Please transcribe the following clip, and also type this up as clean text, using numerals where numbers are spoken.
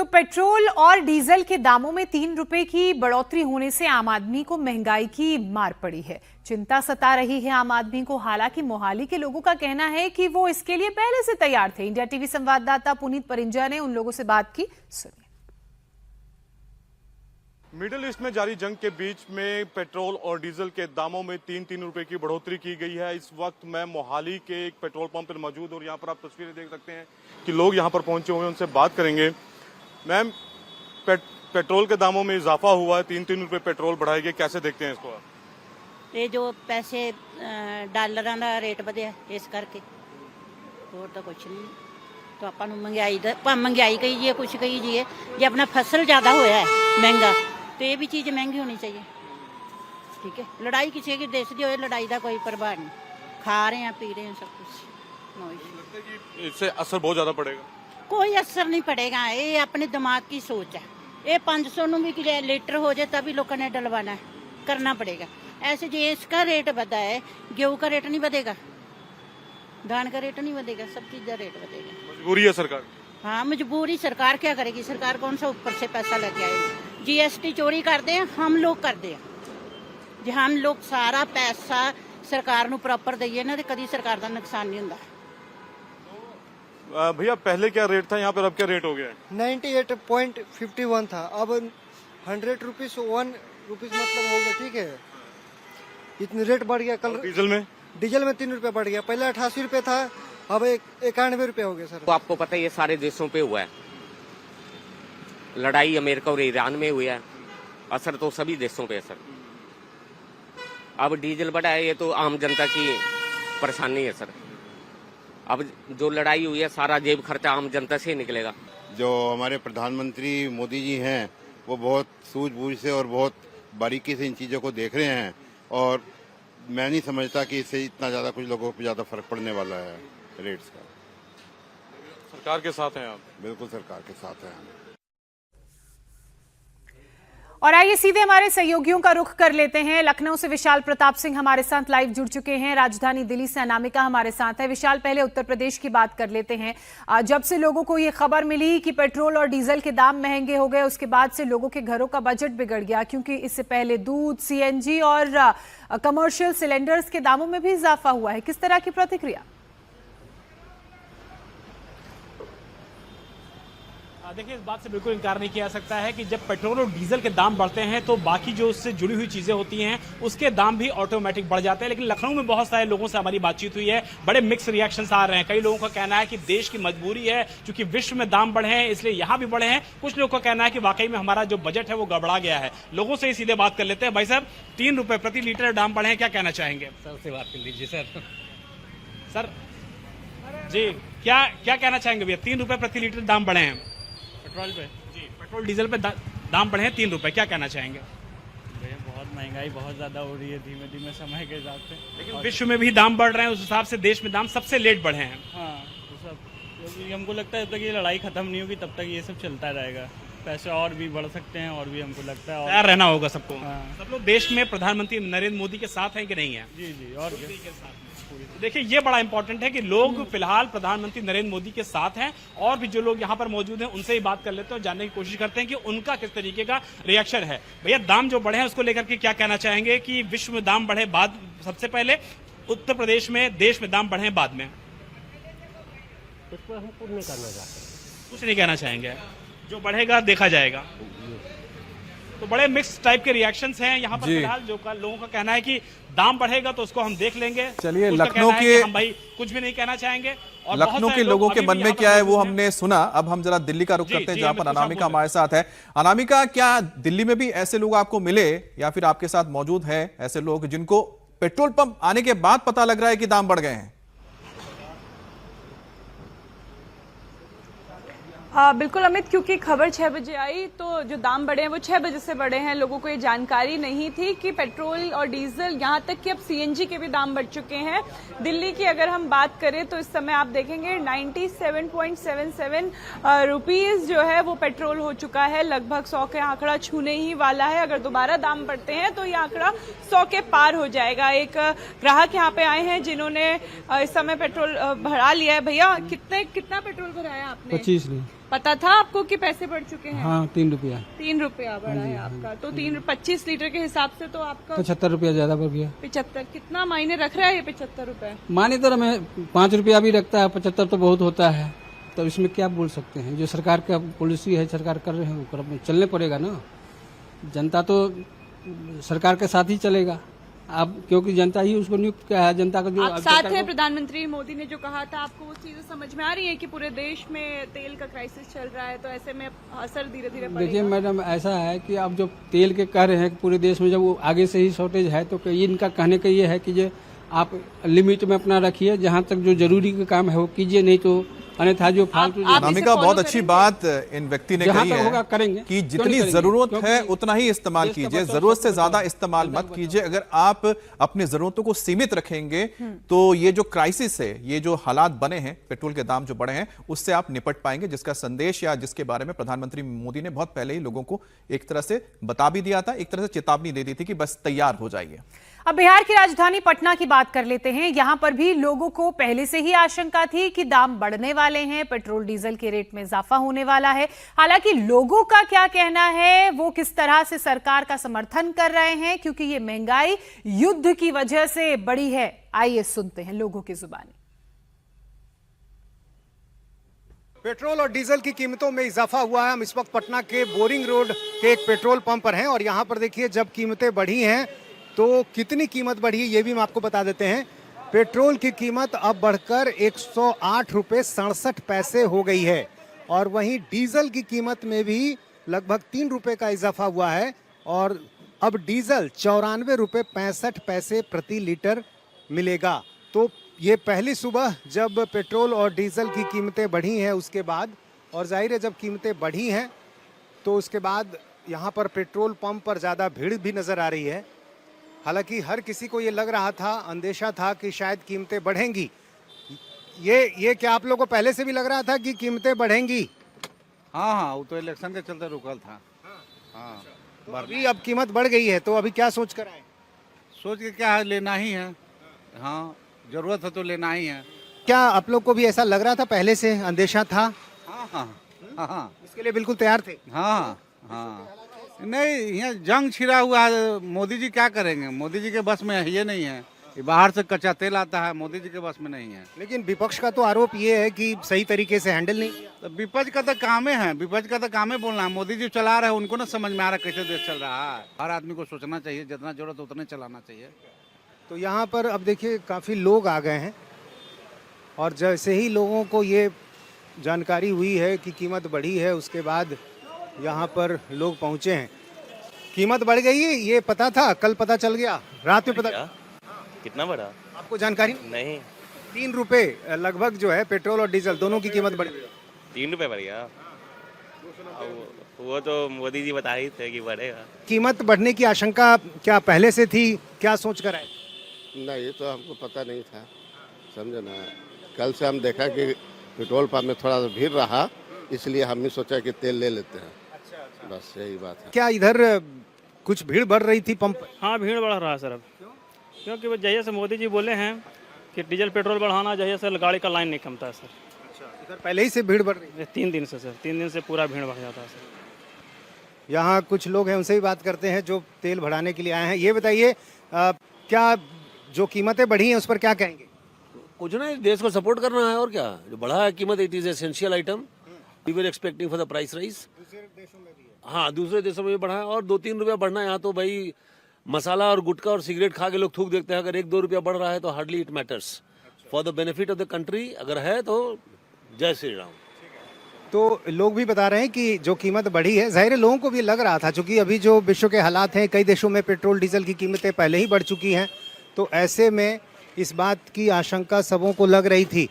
Petrol और diesel के दामों में 3 रुपए की बढ़ोतरी होने से आम आदमी को महंगाई की मार पड़ी है। चिंता सता रही है आम आदमी को। हालांकि मोहाली के लोगों का कहना है कि वो इसके लिए पहले से तैयार थे। इंडिया टीवी संवाददाता पुनीत परिंजा ने उन लोगों से बात की, सुनिए। मिडिल ईस्ट में जारी जंग के बीच में पेट्रोल और डीजल के दामों में 3-3 रुपए की बढ़ोतरी की गई है। इस वक्त मैं मोहाली के एक पेट्रोल पंप पर मौजूद और यहाँ पर आप तस्वीरें देख सकते हैं कि लोग यहाँ पर पहुंचे हुए हैं, उनसे बात करेंगे। मैम, पेट्रोल के दामों में इजाफा हुआ है, 3-3 रुपए पेट्रोल बढ़ाए गए, कैसे देखते हैं इसको आप? ये जो पैसे ਡਾਲਰਾਂ ਦਾ ਰੇਟ ਵਧਿਆ ਇਸ ਕਰਕੇ, ਹੋਰ ਤਾਂ ਕੁਛ ਨਹੀਂ। तो ਆਪਾਂ ਨੂੰ महंगाई कही जी कुछ कही जी, जे अपना फसल ज़्यादा होया है महंगा तो ये भी चीज़ महंगी होनी चाहिए। ठीक है, लड़ाई किसी के देश की हो, लड़ाई का कोई प्रभाव नहीं। खा रहे हैं, पी रहे हैं, सब कुछ। इससे असर बहुत ज़्यादा पड़ेगा? कोई असर नहीं पड़ेगा, ये अपने दिमाग की सोच है। ये 500 भी लीटर हो जाए तभी लोगों ने डलवाना है, करना पड़ेगा। ऐसे जो इसका रेट बढ़ा है, गेहूँ का रेट नहीं बढ़ेगा, धान का रेट नहीं बढ़ेगा, सब चीज़ का रेट बढ़ेगा। मजबूरी है सरकार? हाँ, मजबूरी। सरकार क्या करेगी? सरकार कौन सा ऊपर से पैसा लेके आएगी? जीएसटी चोरी करते हैं, हम लोग करते हैं। जो हम लोग सारा पैसा सरकार ਨੂੰ प्रॉपर दईए ना, तो कभी सरकार का नुकसान नहीं होता। भैया, पहले क्या रेट था यहाँ पर, अब क्या रेट हो गया है? 98.51 था, अब 100 रुपीज 1 रुपीज मतलब हो गया। ठीक है, इतने रेट बढ़ गया। कल डीजल में 3 रुपए बढ़ गया। पहले 88 रुपए था, अब 91 रुपए हो गया। सर, तो आपको पता है ये सारे देशों पे हुआ है, लड़ाई अमेरिका और ईरान में हुई है, असर तो सभी देशों पे असर। अब डीजल बढ़ा है, ये तो आम जनता की परेशानी है सर। अब जो लड़ाई हुई है, सारा जेब खर्चा आम जनता से ही निकलेगा। जो हमारे प्रधानमंत्री मोदी जी हैं, वो बहुत सूझबूझ से और बहुत बारीकी से इन चीज़ों को देख रहे हैं, और मैं नहीं समझता कि इससे इतना ज़्यादा कुछ लोगों को ज़्यादा फर्क पड़ने वाला है रेट्स का। सरकार के साथ हैं आप? बिल्कुल सरकार के साथ हैं। और आइए सीधे हमारे सहयोगियों का रुख कर लेते हैं। लखनऊ से विशाल प्रताप सिंह हमारे साथ लाइव जुड़ चुके हैं। राजधानी दिल्ली से अनामिका हमारे साथ है। विशाल, पहले उत्तर प्रदेश की बात कर लेते हैं। जब से लोगों को ये खबर मिली कि पेट्रोल और डीजल के दाम महंगे हो गए, उसके बाद से लोगों के घरों का बजट बिगड़ गया, क्योंकि इससे पहले दूध, सीएनजी और कमर्शियल सिलेंडर्स के दामों में भी इजाफा हुआ है। किस तरह की प्रतिक्रिया? देखिए, इस बात से बिल्कुल इनकार नहीं किया सकता है कि जब पेट्रोल और डीजल के दाम बढ़ते हैं तो बाकी जो उससे जुड़ी हुई चीजें होती हैं उसके दाम भी ऑटोमेटिक बढ़ जाते हैं। लेकिन लखनऊ में बहुत सारे लोगों से हमारी बातचीत हुई है, बड़े मिक्स रिएक्शंस आ रहे हैं। कई लोगों का कहना है कि देश की मजबूरी है, क्योंकि विश्व में दाम बढ़े हैं इसलिए यहाँ भी बढ़े हैं। कुछ लोगों का कहना है कि वाकई में हमारा जो बजट है वो गड़बड़ा गया है। लोगों से ही सीधे बात कर लेते हैं। भाई साहब, 3 रुपए प्रति लीटर दाम बढ़े हैं, क्या कहना चाहेंगे? सर से बात कर लीजिए। सर जी, क्या कहना चाहेंगे भैया? 3 रुपए प्रति लीटर दाम बढ़े हैं पेट्रोल पे जी, पेट्रोल डीजल पे दाम बढ़े हैं 3 रुपए, क्या कहना चाहेंगे? भैया, बहुत महंगाई बहुत ज्यादा हो रही है धीमे धीमे समय के हिसाब से। लेकिन विश्व में भी दाम बढ़ रहे हैं, उस हिसाब से देश में दाम सबसे लेट बढ़े हैं। हाँ, तो सब, क्योंकि हमको लगता है जब तक ये लड़ाई खत्म नहीं होगी तब तक ये सब चलता रहेगा। पैसे और भी बढ़ सकते हैं, और भी हमको लगता है तैयार रहना होगा सबको। हाँ। सब लोग देश में प्रधानमंत्री नरेंद्र मोदी के साथ हैं कि नहीं है? जी जी, और के साथ। देखिए, ये बड़ा इंपॉर्टेंट है कि लोग फिलहाल प्रधानमंत्री नरेंद्र मोदी के साथ हैं, और भी जो लोग यहाँ पर मौजूद हैं उनसे ही बात कर लेते हैं और जानने की कोशिश करते हैं कि उनका किस तरीके का रिएक्शन है। भैया, दाम जो बढ़े हैं उसको लेकर के क्या कहना चाहेंगे कि विश्व में दाम बढ़े बाद, सबसे पहले उत्तर प्रदेश में, देश में दाम बढ़े बाद में? इस पर हम कुछ नहीं करना चाहते, कुछ नहीं कहना चाहेंगे, जो बढ़ेगा देखा जाएगा। तो बड़े मिक्स टाइप के रिएक्शंस हैं यहाँ पर फिलहाल। जो लोगों का कहना है कि दाम बढ़ेगा तो उसको हम देख लेंगे। चलिए, लखनऊ के हम भाई कुछ भी नहीं कहना चाहेंगे। और लखनऊ के लोगों के मन में क्या है वो हमने सुना। अब हम जरा दिल्ली का रुख करते हैं, जहां पर अनामिका हमारे साथ है। अनामिका, क्या दिल्ली में भी ऐसे लोग आपको मिले या फिर आपके साथ मौजूद है ऐसे लोग जिनको पेट्रोल पंप आने के बाद पता लग रहा है कि दाम बढ़ गए हैं? बिल्कुल अमित, क्योंकि खबर 6 बजे आई तो जो दाम बढ़े हैं वो 6 बजे से बढ़े हैं। लोगों को ये जानकारी नहीं थी कि पेट्रोल और डीजल, यहाँ तक कि अब सीएनजी के भी दाम बढ़ चुके हैं। दिल्ली की अगर हम बात करें तो इस समय आप देखेंगे 97.77 रुपीज जो है वो पेट्रोल हो चुका है। लगभग 100 के आंकड़ा छूने ही वाला है। अगर दोबारा दाम बढ़ते हैं तो ये आंकड़ा 100 के पार हो जाएगा। एक ग्राहक यहाँ पे आए हैं जिन्होंने इस समय पेट्रोल भरा लिया है। भैया, कितना पेट्रोल भराया आपने? 25 लीटर। पता था आपको कि पैसे बढ़ चुके हैं? हाँ 3 रुपया 3 रुपया बढ़ा है आपका, तो 25 लीटर के हिसाब से तो आपका 75 रुपया ज्यादा बढ़ गया। 75 कितना मायने रख रहा है ये 75 रुपए? माने तो हमें 5 रुपया भी रखता है, 75 तो बहुत होता है, तो इसमें क्या बोल सकते हैं। जो सरकार का पॉलिसी है, सरकार कर रहे हैं, वो कर चलने पड़ेगा ना। जनता तो सरकार के साथ ही चलेगा अब, क्योंकि जनता ही उसको नियुक्त किया है। जनता का जो आप साथ है, प्रधानमंत्री मोदी ने जो कहा था, आपको वो चीजें समझ में आ रही है कि पूरे देश में तेल का क्राइसिस चल रहा है, तो ऐसे में असर धीरे धीरे पड़ेगा? देखिए मैडम, ऐसा है कि अब जो तेल के कह रहे हैं कि पूरे देश में जब वो आगे से ही शॉर्टेज है, तो इनका कहने का ये है कि जो आप लिमिट में अपना रखिए, जहाँ तक जो जरूरी का काम है वो कीजिए, नहीं तो अन्यथा जो फालतू। अनामिका, बहुत अच्छी बात इन व्यक्ति ने कही है करेंगे कि जितनी जरूरत है उतना ही इस्तेमाल कीजिए, जरूरत से ज्यादा इस्तेमाल मत कीजिए। अगर आप अपनी जरूरतों को सीमित रखेंगे तो ये जो क्राइसिस है, ये जो हालात बने हैं, पेट्रोल के दाम जो बढ़े हैं, उससे आप निपट पाएंगे, जिसका संदेश या जिसके बारे में प्रधानमंत्री मोदी ने बहुत पहले ही लोगों को एक तरह से बता भी दिया था, एक तरह से चेतावनी दे दी थी कि बस तैयार हो जाइए। अब बिहार की राजधानी पटना की बात कर लेते हैं। यहां पर भी लोगों को पहले से ही आशंका थी कि दाम बढ़ने वाले हैं, पेट्रोल डीजल के रेट में इजाफा होने वाला है। हालांकि लोगों का क्या कहना है, वो किस तरह से सरकार का समर्थन कर रहे हैं, क्योंकि ये महंगाई युद्ध की वजह से बढ़ी है। आइए सुनते हैं लोगों की जुबानी। पेट्रोल और डीजल की कीमतों में इजाफा हुआ है। हम इस वक्त पटना के बोरिंग रोड के एक पेट्रोल पंप पर हैं और यहाँ पर देखिए, जब कीमतें बढ़ी हैं तो कितनी कीमत बढ़ी है ये भी हम आपको बता देते हैं। पेट्रोल की कीमत अब बढ़कर 108 रुपये 67 पैसे हो गई है और वहीं डीजल की कीमत में भी लगभग 3 रुपये का इजाफा हुआ है और अब डीजल 94 रुपये 65 पैसे प्रति लीटर मिलेगा। तो ये पहली सुबह जब पेट्रोल और डीजल की कीमतें बढ़ी हैं उसके बाद, और जाहिर है जब कीमतें बढ़ी हैं तो उसके बाद यहाँ पर पेट्रोल पंप पर ज़्यादा भीड़ भी नज़र आ रही है। हालांकि हर किसी को ये लग रहा था, अंदेशा था कि शायद कीमतें बढ़ेंगी। ये क्या आप लोगों को पहले से भी लग रहा था कि कीमतें बढ़ेंगी? हाँ, वो तो इलेक्शन के चलते रुकल था। हाँ, अभी अब कीमत बढ़ गई है तो अभी क्या सोच कर आए? सोच के क्या है, लेना ही है। हाँ, जरूरत है तो लेना ही है। क्या आप लोग को भी ऐसा लग रहा था, पहले से अंदेशा था? हाँ हाँ हाँ, इसके लिए बिल्कुल तैयार थे? हाँ हाँ। नहीं, यहाँ जंग छिड़ा हुआ है, मोदी जी क्या करेंगे? मोदी जी के बस में ये नहीं है, ये बाहर से कच्चा तेल आता है, मोदी जी के बस में नहीं है। लेकिन विपक्ष का तो आरोप ये है कि सही तरीके से हैंडल नहीं किया। तो विपक्ष का तो काम है, विपक्ष का तो काम है बोलना। मोदी जी चला रहे हैं, उनको ना समझ में आ रहा कैसे देश चल रहा है। हर आदमी को सोचना चाहिए, जितना जरूरत उतने चलाना चाहिए। तो यहाँ पर अब देखिए काफ़ी लोग आ गए हैं और जैसे ही लोगों को ये जानकारी हुई है कि कीमत बढ़ी है, उसके बाद यहाँ पर लोग पहुँचे हैं। कीमत बढ़ गई है ये पता था, कल पता चल गया, रात में पता। कितना बढ़ा आपको जानकारी नहीं? 3 रुपये लगभग जो है पेट्रोल और डीजल दोनों की कीमत बढ़ गई। 3 रुपये बढ़ गया? वो तो मोदी जी बता ही थे कि बढ़ेगा। कीमत बढ़ने की आशंका क्या पहले से थी, क्या सोच कर आए? नहीं, ये तो हमको पता नहीं था, समझे ना। कल से हम देखा कि पेट्रोल पंप में थोड़ा सा भीड़ रहा, इसलिए हमने सोचा कि तेल ले लेते हैं। बस यही बात है। क्या इधर कुछ भीड़ बढ़ रही थी पंप पर? हाँ, भीड़ बढ़ रहा है सर अब, क्योंकि वो जैसे मोदी जी बोले हैं कि डीजल पेट्रोल बढ़ाना, जैसे गाड़ी का लाइन नहीं कमता है सर। इधर पहले ही से भीड़ बढ़ रही है? 3 दिन से सर, 3 दिन से पूरा भीड़ बढ़ जाता है सर। यहाँ कुछ लोग हैं, उनसे भी बात करते हैं जो तेल बढ़ाने के लिए आए हैं। ये बताइए, क्या जो कीमतें बढ़ी हैं उस पर क्या कहेंगे? कुछ नहीं, देश को सपोर्ट करना है और क्या। जो बढ़ा है कीमत, it is essential item, we were expecting for the price rise. हाँ, दूसरे देशों में भी बढ़ा है और 2-3 रुपया बढ़ना है। यहाँ तो भाई मसाला और गुटखा और सिगरेट खा के लोग थूक देखते हैं। अगर 1-2 रुपया बढ़ रहा है तो hardly it matters for the benefit of the country. अगर है तो जय श्री राम। तो लोग भी बता रहे हैं कि जो कीमत बढ़ी है, जाहिर है लोगों को भी लग रहा था, क्योंकि अभी जो विश्व के हालात हैं, कई देशों में पेट्रोल डीजल की कीमतें पहले ही बढ़ चुकी हैं, तो ऐसे में इस बात की आशंका सबों को लग रही थी।